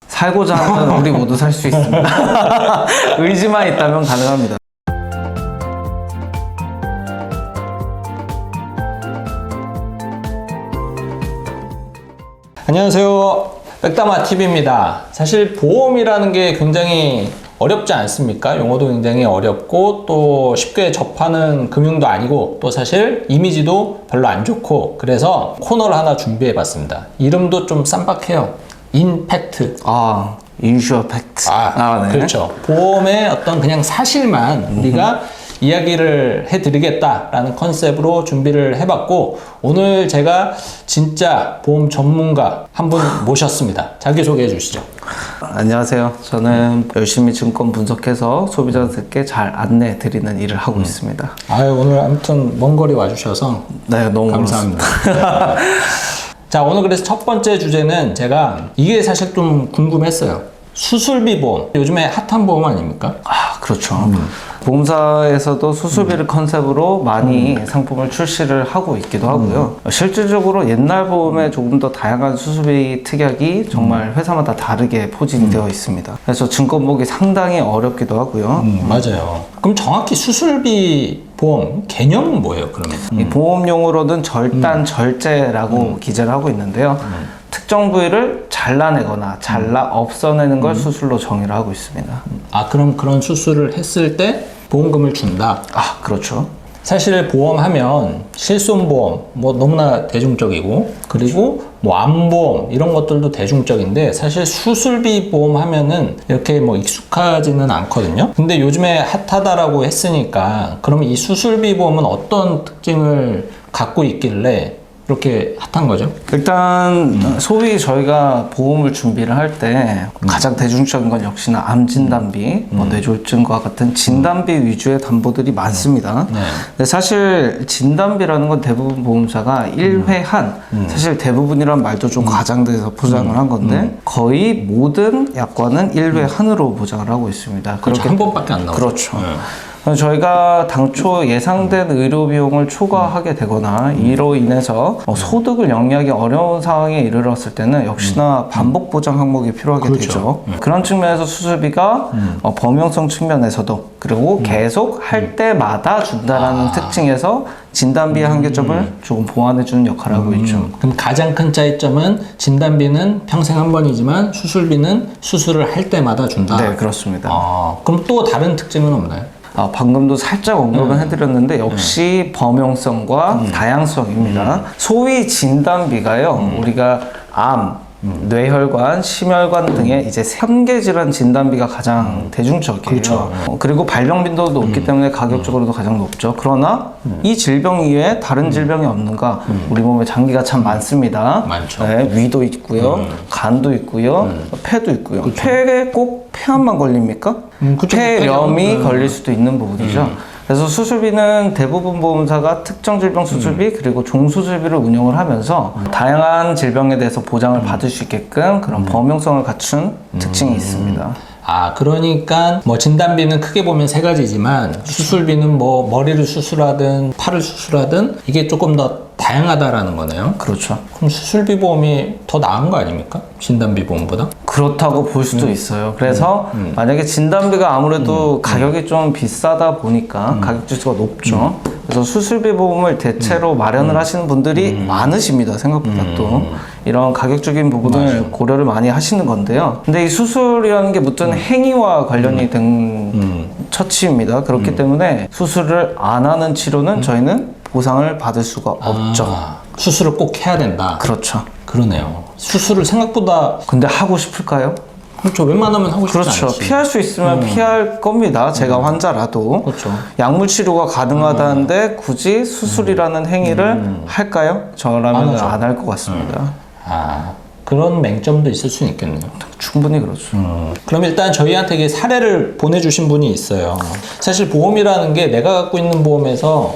살고자 하면 우리 모두 살 수 있습니다. 의지만 있다면 가능합니다. 안녕하세요, 백다마TV입니다. 사실 보험이라는 게 굉장히 어렵지 않습니까? 용어도 굉장히 어렵고 또 쉽게 접하는 금융도 아니고 또 사실 이미지도 별로 안 좋고, 그래서 코너를 하나 준비해 봤습니다. 이름도 좀 쌈박해요. 인팩트. 인슈어 팩트. 네. 그렇죠. 보험의 어떤 그냥 사실만 우리가 이야기를 해드리겠다라는 컨셉으로 준비를 해봤고, 오늘 제가 진짜 보험 전문가 한 분 모셨습니다. 자기소개해 주시죠. 안녕하세요. 저는 열심히 증권 분석해서 소비자들께 잘 안내 드리는 일을 하고 있습니다. 오늘 아무튼 먼 거리 와주셔서 네, 너무 감사합니다. 자, 오늘 그래서 첫 번째 주제는 제가 이게 사실 좀 궁금했어요. 수술비 보험. 요즘에 핫한 보험 아닙니까? 그렇죠. 보험사에서도 수술비를 컨셉으로 많이 상품을 출시를 하고 있기도 하고요. 실질적으로 옛날 보험에 조금 더 다양한 수술비 특약이 정말 회사마다 다르게 포진되어 있습니다. 그래서 증권 보기 상당히 어렵기도 하고요. 맞아요. 그럼 정확히 수술비 보험 개념은 뭐예요, 그러면? 이 보험용으로는 절단 절제라고 기재를 하고 있는데요. 특정 부위를 잘라내거나 잘라 없어내는 걸 수술로 정의를 하고 있습니다. 그럼 그런 수술을 했을 때 보험금을 준다? 그렇죠. 사실 보험하면 실손보험 뭐 너무나 대중적이고, 그리고 뭐 암보험 이런 것들도 대중적인데, 사실 수술비 보험 하면은 이렇게 뭐 익숙하지는 않거든요. 근데 요즘에 핫하다라고 했으니까, 그러면 이 수술비 보험은 어떤 특징을 갖고 있길래 이렇게 핫한 거죠? 일단 소위 저희가 보험을 준비를 할 때 가장 대중적인 건 역시나 암 진단비, 뇌졸중과 같은 진단비 위주의 담보들이 많습니다. 근데 사실 진단비라는 건 대부분 보험사가 1회 한, 사실 대부분이란 말도 좀 과장돼서 포장을 한 건데, 거의 모든 약관은 1회 한으로 보장을 하고 있습니다. 그렇죠. 한 번밖에 안 나오죠. 그렇죠. 저희가 당초 예상된 의료 비용을 초과하게 되거나 이로 인해서 소득을 영위하기 어려운 상황에 이르렀을 때는 역시나 반복 보장 항목이 필요하게 되죠. 그런 측면에서 수술비가 범용성 측면에서도, 그리고 계속 할 때마다 준다라는 특징에서 진단비의 한계점을 조금 보완해주는 역할을 하고 있죠. 그럼 가장 큰 차이점은 진단비는 평생 한 번이지만 수술비는 수술을 할 때마다 준다? 네, 그렇습니다. 그럼 또 다른 특징은 없나요? 방금도 살짝 언급은 해드렸는데, 역시 범용성과 다양성입니다. 소위 진단비가요, 우리가 암, 뇌혈관, 심혈관 등의 이제 현계 질환 진단비가 가장 대중적이에요. 그렇죠. 그리고 발병 빈도도 높기 때문에 가격적으로도 가장 높죠. 그러나 이 질병 이외에 다른 질병이 없는가? 우리 몸에 장기가 참 많습니다. 많죠. 네, 위도 있고요, 간도 있고요, 폐도 있고요. 그렇죠. 폐에 꼭 폐암만 걸립니까? 그쵸. 폐렴이 걸릴 수도 있는 부분이죠. 그래서 수술비는 대부분 보험사가 특정 질병 수술비 그리고 종수술비를 운영을 하면서 다양한 질병에 대해서 보장을 받을 수 있게끔 그런 범용성을 갖춘 특징이 있습니다. 그러니까 뭐 진단비는 크게 보면 세 가지지만, 수술비는 뭐 머리를 수술하든 팔을 수술하든 이게 조금 더 다양하다라는 거네요. 그렇죠. 그럼 수술비 보험이 더 나은 거 아닙니까? 진단비 보험보다? 그렇다고 볼 수도 있어요. 그래서 만약에 진단비가 아무래도 가격이 좀 비싸다 보니까 가격 지수가 높죠. 그래서 수술비 보험을 대체로 마련을 하시는 분들이 많으십니다. 생각보다 또 이런 가격적인 부분을 고려를 많이 하시는 건데요. 근데 이 수술이라는 게 무슨 행위와 관련이 된 처치입니다. 그렇기 때문에 수술을 안 하는 치료는 저희는 보상을 받을 수가 없죠. 수술을 꼭 해야 된다. 그렇죠. 그러네요. 수술을 생각보다, 근데 하고 싶을까요? 그렇죠. 웬만하면 하고 싶지 그렇죠. 않지. 피할 수 있으면 피할 겁니다. 제가 환자라도. 그렇죠. 약물 치료가 가능하다는데 굳이 수술이라는 행위를 할까요? 저라면 안 할 것 같습니다. 그런 맹점도 있을 수는 있겠네요. 충분히 그렇죠. 그럼 일단 저희한테 이게 사례를 보내주신 분이 있어요. 사실 보험이라는 게 내가 갖고 있는 보험에서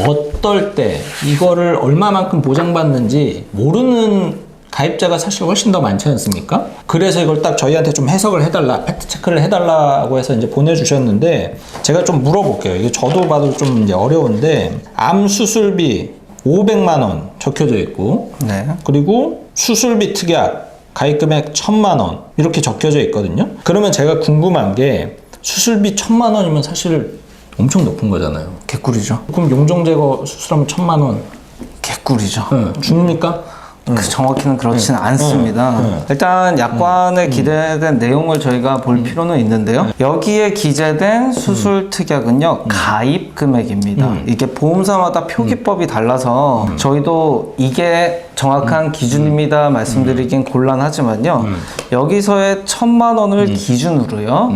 어떨 때 이거를 얼마만큼 보장받는지 모르는 가입자가 사실 훨씬 더 많지 않습니까? 그래서 이걸 딱 저희한테 좀 해석을 해달라, 팩트 체크를 해달라고 해서 이제 보내주셨는데 제가 좀 물어볼게요. 이게 저도 봐도 좀 이제 어려운데 암 수술비 500만 원 적혀져 있고, 네. 그리고 수술비 특약 가입 금액 1,000만 원 이렇게 적혀져 있거든요. 그러면 제가 궁금한 게 수술비 1,000만 원이면 사실 엄청 높은 거잖아요. 개꿀이죠. 그럼 용종 제거 수술하면 1,000만 원 개꿀이죠. 줍니까? 그 정확히는 그렇지는 않습니다. 일단 약관에 기재된 내용을 저희가 볼 필요는 있는데요. 여기에 기재된 수술 특약은요, 가입 금액입니다. 이게 보험사마다 표기법이 달라서 저희도 이게 정확한 기준입니다 말씀드리긴 곤란하지만요. 여기서의 1,000만 원을 기준으로요.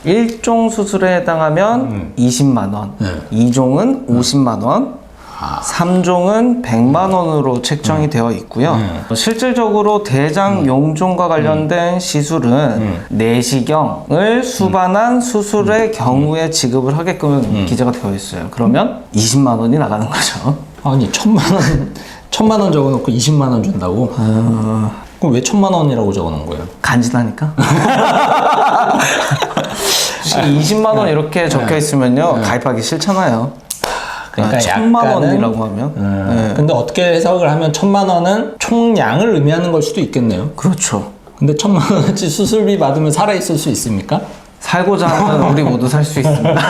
1종 수술에 해당하면 20만 원, 2종은 50만 원, 3종은 100만 원으로 책정이 되어 있고요. 실질적으로 대장 용종과 관련된 시술은 내시경을 수반한 수술의 경우에 지급을 하게끔 기재가 되어 있어요. 그러면 20만 원이 나가는 거죠. 아니 1,000만 원 적어놓고 20만 원 준다고? 그럼 왜 1,000만 원이라고 적어놓은 거예요? 간지나니까? 20만 원 이렇게 적혀 있으면요, 가입하기 싫잖아요. 그러니까 1,000만 약간은- 원이라고 하면. 네. 근데 어떻게 해석을 하면 1,000만 원은 총량을 의미하는 걸 수도 있겠네요. 그렇죠. 근데 1,000만 원어치 수술비 받으면 살아있을 수 있습니까? 살고자 하면 우리 모두 살 수 있습니다.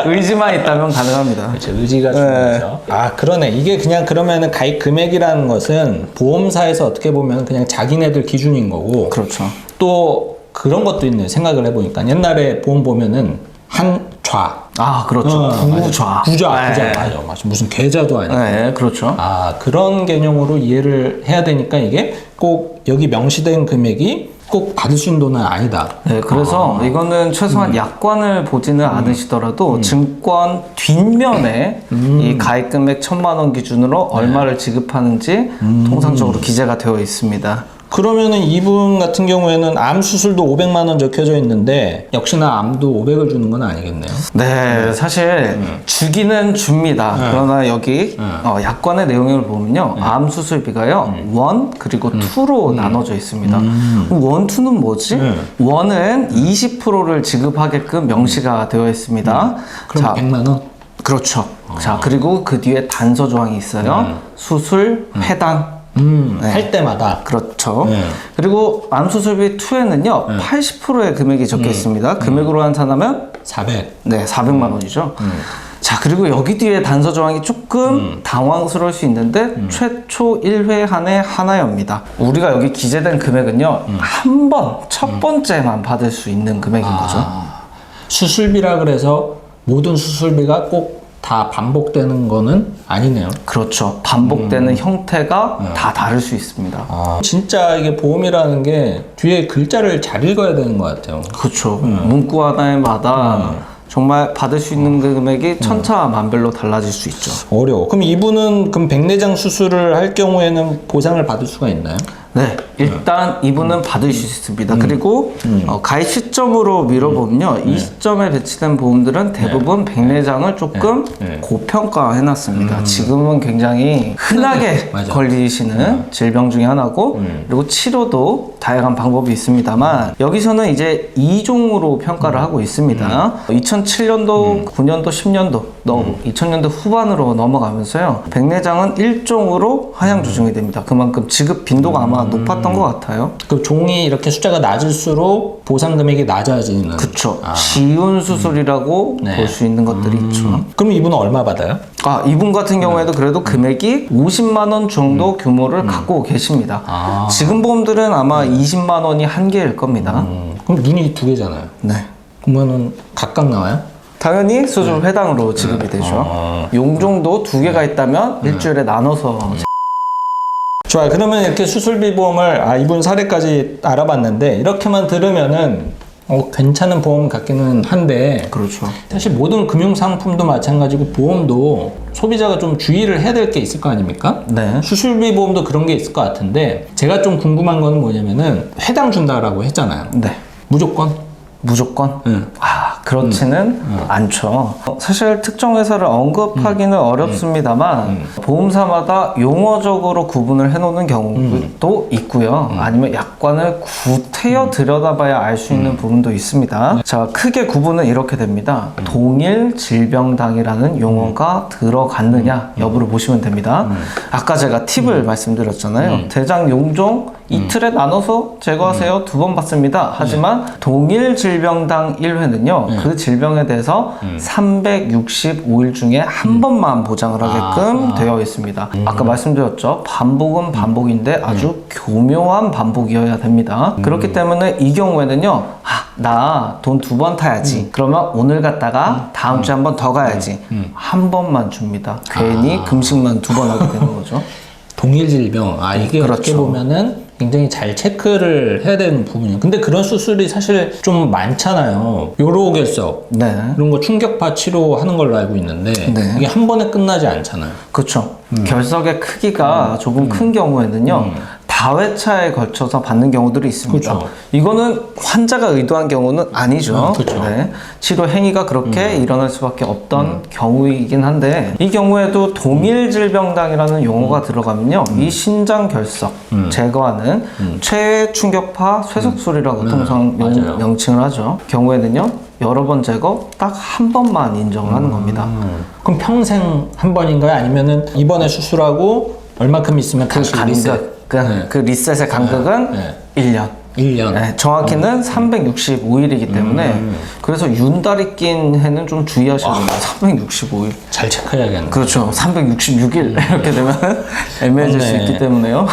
의지만 있다면 가능합니다. 그렇죠. 의지가 중요하죠. 아, 그러네. 이게 그냥 그러면은 가입 금액이라는 것은 보험사에서 어떻게 보면 그냥 자기네들 기준인 거고. 그렇죠. 또 그런 것도 있네요. 생각을 해보니까. 옛날에 보험 보면은 한좌. 아, 그렇죠. 구좌. 구좌. 네. 맞아. 무슨 계좌도 아니고. 네, 그렇죠. 아, 그런 개념으로 이해를 해야 되니까 이게 꼭 여기 명시된 금액이 꼭 받을 수 있는 돈은 아니다. 네, 그래서 이거는 최소한 약관을 보지는 않으시더라도 증권 뒷면에 이 가입 금액 1,000만 원 기준으로 얼마를 지급하는지 통상적으로 기재가 되어 있습니다. 그러면은 이분 같은 경우에는 암 수술도 500만 원 적혀져 있는데 역시나 암도 500을 주는 건 아니겠네요. 네, 사실 주기는 줍니다. 그러나 여기 약관의 내용을 보면요, 암 수술비가요, 원 그리고 투로 나눠져 있습니다. 원, 투는 뭐지? 원은 20%를 지급하게끔 명시가 되어 있습니다. 그럼 자, 100만 원? 그렇죠. 자, 그리고 그 뒤에 단서 조항이 있어요. 수술, 회당. 할 때마다. 그렇죠. 그리고 암수술비 2에는요, 80%의 금액이 적혀 있습니다. 금액으로 환산하면 400. 네, 400만 원이죠. 자, 그리고 여기 뒤에 단서 조항이 조금 당황스러울 수 있는데 최초 1회 한해 하나여입니다. 우리가 여기 기재된 금액은요, 한 번, 첫 번째만 받을 수 있는 금액인 거죠. 수술비라 그래서 모든 수술비가 꼭 다 반복되는 거는 아니네요. 그렇죠. 반복되는 형태가 다 다를 수 있습니다. 진짜 이게 보험이라는 게 뒤에 글자를 잘 읽어야 되는 것 같아요. 그렇죠. 문구 하나에마다 정말 받을 수 있는 금액이 천차만별로 달라질 수 있죠. 어려워. 그럼 이분은 그럼 백내장 수술을 할 경우에는 보상을 받을 수가 있나요? 네, 일단 이분은 받을 수 있습니다. 그리고 가입 시점으로 밀어보면요, 이 시점에 배치된 보험들은 대부분 백내장을 조금 고평가해놨습니다. 지금은 굉장히 흔하게 맞아. 걸리시는 질병 중에 하나고, 그리고 치료도 다양한 방법이 있습니다만, 여기서는 이제 2종으로 평가를 하고 있습니다. 2007년도, 9년도, 10년도, 2000년도 후반으로 넘어가면서요, 백내장은 1종으로 하향 조정이 됩니다. 그만큼 지급 빈도가 아마 높았던 것 같아요. 그 종이 이렇게 숫자가 낮을수록 보상 금액이 낮아지는. 그쵸. 쉬운 수술이라고 볼 수 있는 것들이 있죠. 그럼 이분은 얼마 받아요? 아, 이분 같은 경우에도 그래도 금액이 50만 원 정도 규모를 갖고 계십니다. 지금 보험들은 아마 20만 원이 한계일 겁니다. 그럼 눈이 두 개잖아요. 네. 그러면은 각각 나와요? 당연히 수술 회당으로 지급이 되죠. 용종도 두 개가 있다면 일주일에 나눠서 좋아요. 그러면 이렇게 수술비 보험을 이분 사례까지 알아봤는데 이렇게만 들으면은 괜찮은 보험 같기는 한데 그렇죠. 사실 모든 금융상품도 마찬가지고 보험도 소비자가 좀 주의를 해야 될 게 있을 거 아닙니까? 네. 수술비 보험도 그런 게 있을 것 같은데 제가 좀 궁금한 거는 뭐냐면은 회당 준다라고 했잖아요. 네. 무조건? 무조건? 응. 그렇지는 않죠. 사실 특정 회사를 언급하기는 어렵습니다만 보험사마다 용어적으로 구분을 해놓는 경우도 있고요. 아니면 약관을 구태여 들여다봐야 알 수 있는 부분도 있습니다. 자, 크게 구분은 이렇게 됩니다. 동일 질병당이라는 용어가 들어갔느냐 여부를 보시면 됩니다. 아까 제가 팁을 말씀드렸잖아요. 대장 용종 이틀에 나눠서 제거하세요. 2번 받습니다. 하지만 동일 질병당 1회는요. 그 질병에 대해서 365일 중에 한 번만 보장을 하게끔 되어 있습니다. 아까 말씀드렸죠. 반복은 반복인데 아주 교묘한 반복이어야 됩니다. 그렇기 때문에 이 경우에는요. 나 돈 2번 타야지. 그러면 오늘 갔다가 다음 주에 한 번 더 가야지. 한 번만 줍니다. 괜히 금식만 2번 하게 되는 거죠. 동일 질병. 이게 어떻게 그렇죠. 보면은 굉장히 잘 체크를 해야 되는 부분이에요. 근데 그런 수술이 사실 좀 많잖아요. 요로결석 네. 이런 거 충격파 치료하는 걸로 알고 있는데 네. 이게 한 번에 끝나지 않잖아요. 그렇죠. 결석의 크기가 조금 큰 경우에는요. 다회차에 걸쳐서 받는 경우들이 있습니다. 그렇죠. 이거는 환자가 의도한 경우는 아니죠. 그렇죠. 네. 치료 행위가 그렇게 일어날 수밖에 없던 경우이긴 한데 이 경우에도 동일 질병당이라는 용어가 들어가면요. 이 신장 결석 제거하는 최외 충격파 쇠속술이라고 통상 맞아요. 명칭을 하죠. 경우에는요. 여러 번 제거 딱 한 번만 인정을 하는 겁니다. 그럼 평생 한 번인가요? 아니면은 이번에 수술하고 얼마큼 있으면 다시 리셋? 그 리셋의 간격은 네. 1년. 1년. 네, 정확히는 365일이기 때문에 그래서 윤달이 낀 해는 좀 주의하셔야 됩니다. 365일. 잘 체크해야겠네. 그렇죠. 366일 이렇게 되면 애매해질 수 맞네. 있기 때문에요.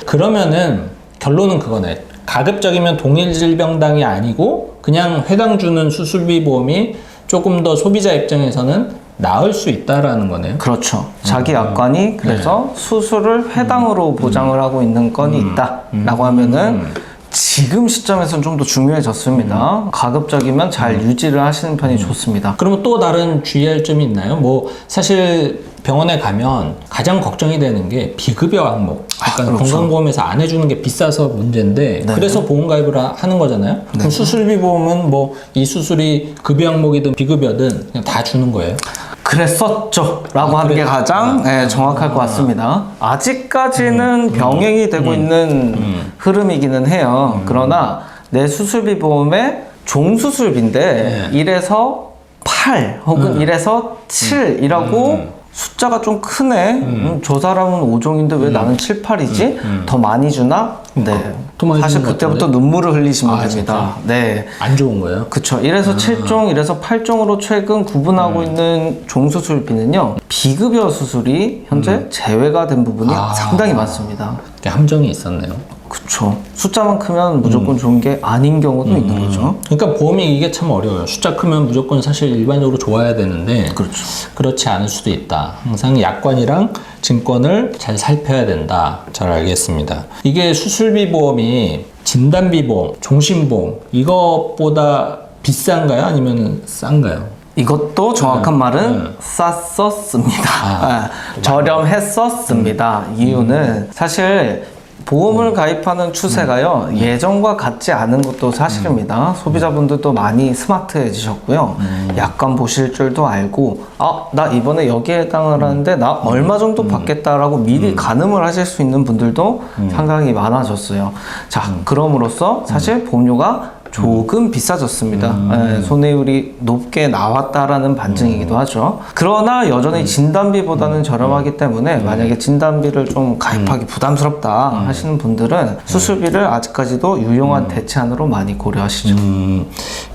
그러면은 결론은 그거네. 가급적이면 동일 질병당이 아니고 그냥 해당 주는 수술비 보험이 조금 더 소비자 입장에서는 나을 수 있다라는 거네요. 그렇죠. 자기 약관이 그래서 수술을 해당으로 보장을 하고 있는 건이 있다라고 하면은 지금 시점에서는 좀 더 중요해졌습니다. 가급적이면 잘 유지를 하시는 편이 좋습니다. 그러면 또 다른 주의할 점이 있나요? 뭐 사실 병원에 가면 가장 걱정이 되는 게 비급여 항목. 약간 그렇죠. 건강보험에서 안 해주는 게 비싸서 문제인데 그래서 보험 가입을 하는 거잖아요. 그럼 수술비 보험은 뭐 이 수술이 급여 항목이든 비급여든 그냥 다 주는 거예요. 그랬었죠 라고 하는 게 가장 정확할 것 같습니다. 아직까지는 병행이 되고 있는 흐름이기는 해요. 그러나 내 수술비 보험의 종수술비인데 1에서 8 혹은 1에서 7이라고 숫자가 좀 크네. 저 사람은 5종인데 왜 나는 7, 8이지? 더 많이 주나? 네. 더 많이 사실 주는 것 그때부터 같은데? 눈물을 흘리시면 아, 됩니다. 네. 안 좋은 거예요. 그쵸. 1에서 7종, 1에서 8종으로 최근 구분하고 있는 종수술비는요, 비급여 수술이 현재 제외가 된 부분이 상당히 많습니다. 이게 함정이 있었네요. 그쵸. 숫자만 크면 무조건 좋은 게 아닌 경우도 있는 거죠. 그러니까 보험이 이게 참 어려워요. 숫자 크면 무조건 사실 일반적으로 좋아야 되는데 그렇죠. 그렇지 않을 수도 있다. 항상 약관이랑 증권을 잘 살펴야 된다. 잘 알겠습니다. 이게 수술비 보험이 진단비 보험, 종신보험 이것보다 비싼가요? 아니면 싼가요? 이것도 정확한 말은 쌌었습니다. 저렴했었습니다. 이유는 사실 보험을 가입하는 추세가요 예전과 같지 않은 것도 사실입니다. 소비자분들도 많이 스마트해지셨고요. 약관 보실 줄도 알고 나 이번에 여기에 해당을 하는데 나 얼마 정도 받겠다라고 미리 가늠을 하실 수 있는 분들도 상당히 많아졌어요. 자, 그럼으로써 사실 보험료가 조금 비싸졌습니다. 손해율이 높게 나왔다라는 반증이기도 하죠. 그러나 여전히 진단비보다는 저렴하기 때문에 만약에 진단비를 좀 가입하기 부담스럽다 하시는 분들은 수술비를 아직까지도 유용한 대체안으로 많이 고려하시죠.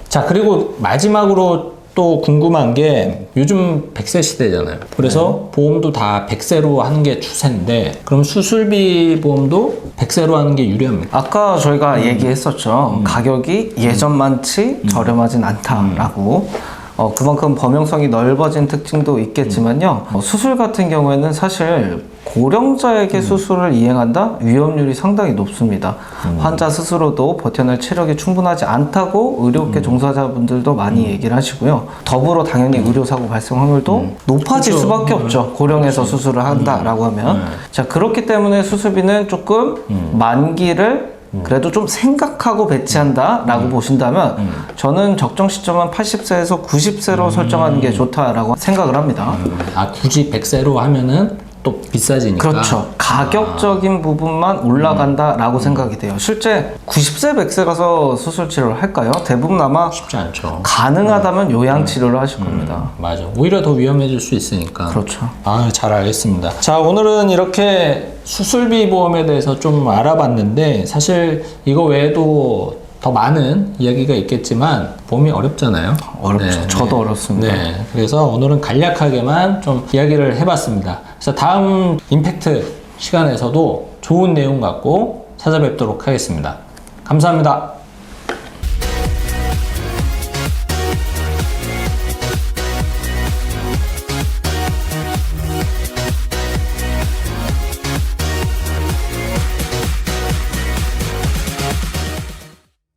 자, 그리고 마지막으로 또 궁금한 게 요즘 100세 시대잖아요. 그래서 보험도 다 100세로 하는 게 추세인데 그럼 수술비 보험도 100세로 하는 게 유리합니까? 아까 저희가 얘기했었죠. 가격이 예전만치 저렴하진 않다라고. 그만큼 범용성이 넓어진 특징도 있겠지만요. 수술 같은 경우에는 사실 고령자에게 수술을 이행한다? 위험률이 상당히 높습니다. 환자 스스로도 버텨낼 체력이 충분하지 않다고 의료계 종사자분들도 많이 얘기를 하시고요. 더불어 당연히 의료사고 발생 확률도 높아질 수밖에 없죠. 고령에서 수술을 한다라고 하면. 자, 그렇기 때문에 수술비는 조금 만기를 그래도 좀 생각하고 배치한다라고 보신다면 저는 적정 시점은 80세에서 90세로 설정하는 게 좋다라고 생각을 합니다. 아, 굳이 100세로 하면은 또 비싸지니까. 그렇죠. 가격적인 부분만 올라간다라고 생각이 돼요. 실제 90세, 100세 가서 수술 치료를 할까요? 대부분 아마 쉽지 않죠. 가능하다면 요양 치료를 하실 겁니다. 맞아. 오히려 더 위험해질 수 있으니까. 그렇죠. 아, 잘 알겠습니다. 자, 오늘은 이렇게 수술비 보험에 대해서 좀 알아봤는데, 사실 이거 외에도 더 많은 이야기가 있겠지만 보험이 어렵잖아요. 어렵죠. 저도 어렵습니다. 네, 그래서 오늘은 간략하게만 좀 이야기를 해봤습니다. 그래서 다음 임팩트 시간에서도 좋은 내용 갖고 찾아뵙도록 하겠습니다. 감사합니다.